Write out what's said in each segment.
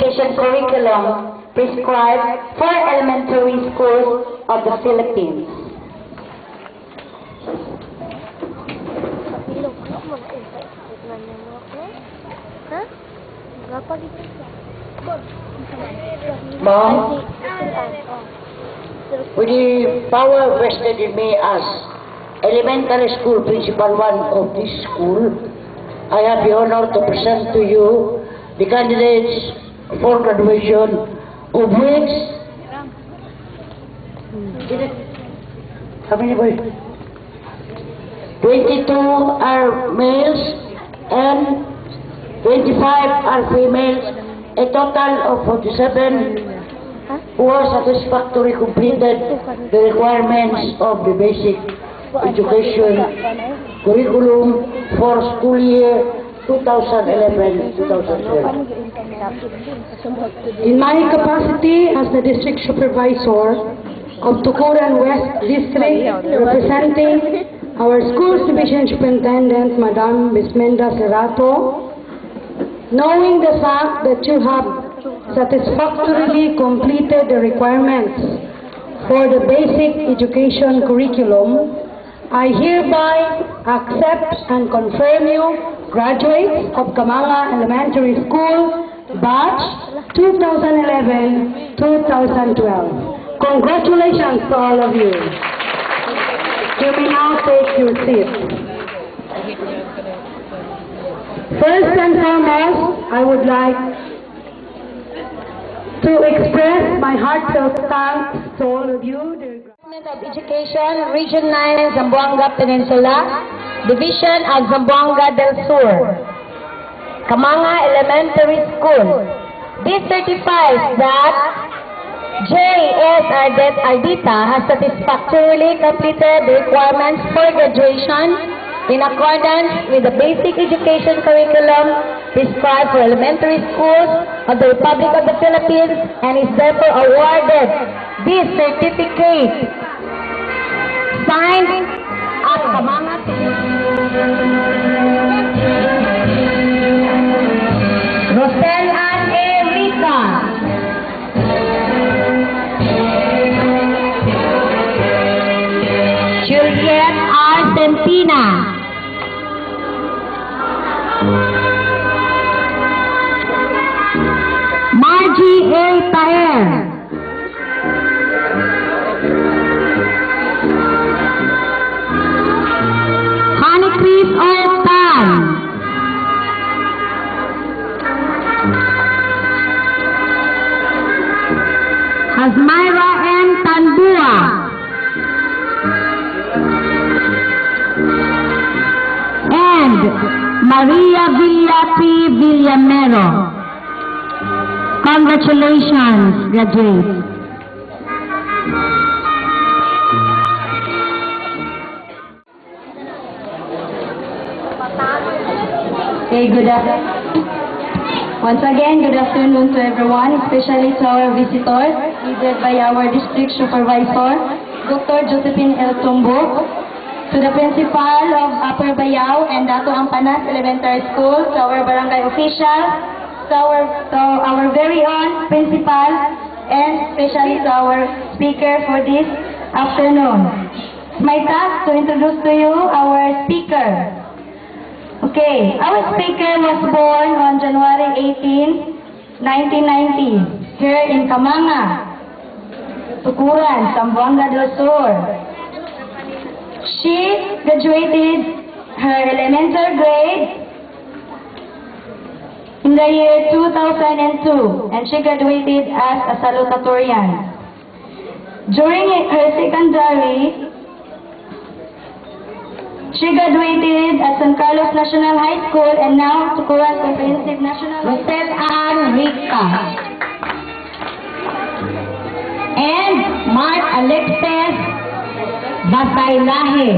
education curriculum prescribed for elementary schools of the Philippines. Ma'am, with the power vested in me as elementary school principal one of this school, I have the honor to present to you the candidates for graduation, of which, how many boys? 22 are males and 25 are females. A total of 47 who have satisfactorily completed the requirements of the basic education curriculum for school year 2011-2012. In my capacity as the district supervisor of Tukuran West District, representing our schools division superintendent, Madam Ms. Menda Serrato, knowing the fact that you have satisfactorily completed the requirements for the basic education curriculum, I hereby accept and confirm you graduates of Kamanga Elementary School, batch 2011-2012. Congratulations to all of you. You may now take your seats. First and foremost, I would like to express my heartfelt thanks to all of you. Department of Education, Region 9, Zamboanga Peninsula, Division of Zamboanga del Sur, Kamanga Elementary School. This certifies that J.S. Ardita has satisfactorily completed the requirements for graduation in accordance with the basic education curriculum prescribed for elementary schools of the Republic of the Philippines and is therefore awarded this certificate. Signed at Kamanga Rosel Ann A. Rica, Juliet R. Centina, Margie A. Taer, Honey Chris O. Tan, Hasmaira N. Tanbua, and Maria Villa P. Villamero. Congratulations, graduates. Okay, once again, good afternoon to everyone, especially to our visitors, led by our district supervisor, Dr. Josephine L. Tumbo, to the principal of Upper Bayao and Dato Ampanas Elementary School, to our barangay officials, to our very own principal, and especially to our speaker for this afternoon. It's my task to introduce to you our speaker. Okay, our speaker was born on January 18, 1990, here in Kamanga, Tukuran, Zamboanga del Sur. She graduated her elementary grade in the year 2002, and she graduated as a salutatorian. During her secondary, she graduated at San Carlos National High School and now Tukuran Comprehensive National Rosel Ann Rica. And Mark Alexis Basailahe.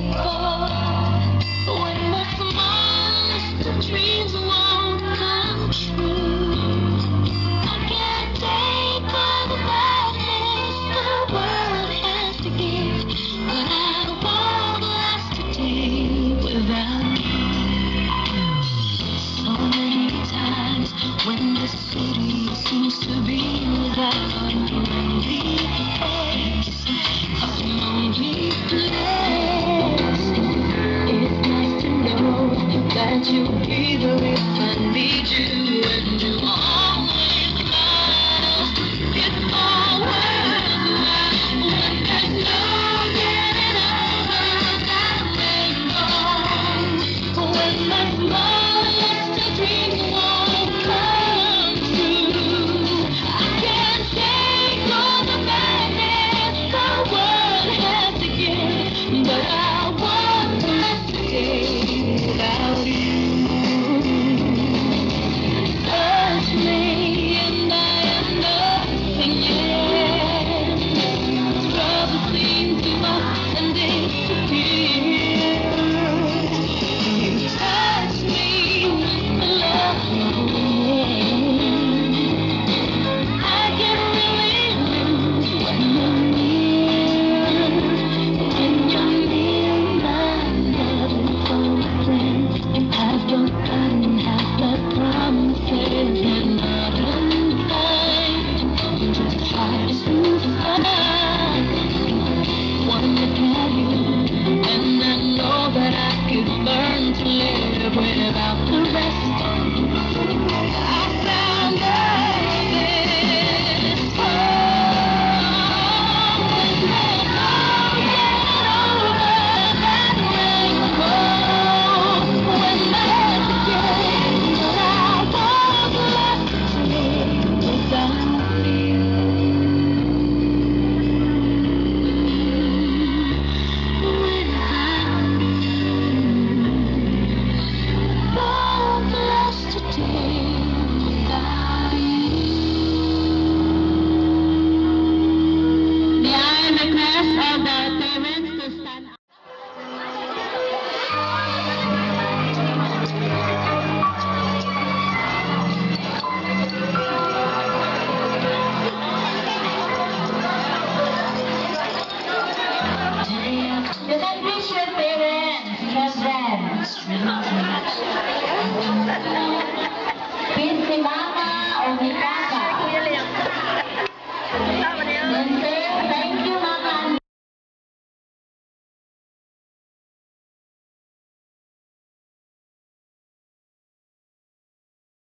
thankful when the smallest of dreams won't come true. I can't take all the badness the world has to give, but I won't last a day without you. So many times when the city seems to be without a lonely face, a lonely place. It's nice to know that you'll be there if I need you, and you always know it's all worthwhile when there's no getting over that rainbow. When the smallest of dreams won't come true, I can't take all the madness the world has to give, but I won't last a day without you. Touch me and I am nothing yet. Trouble seems to up and disappear. You touch me with love. I get really loose when you're near. When you're near, my love is open. I've forgotten half the promises and not unkind. Just hard to find. One look at you, and I know that I could learn to live without the rest. I found this home, and I'll get over that rainbow when that's again, but I won't last a day without you. When I won't last a day without you. May I request all the parents to stand up? You can reach your parents, children.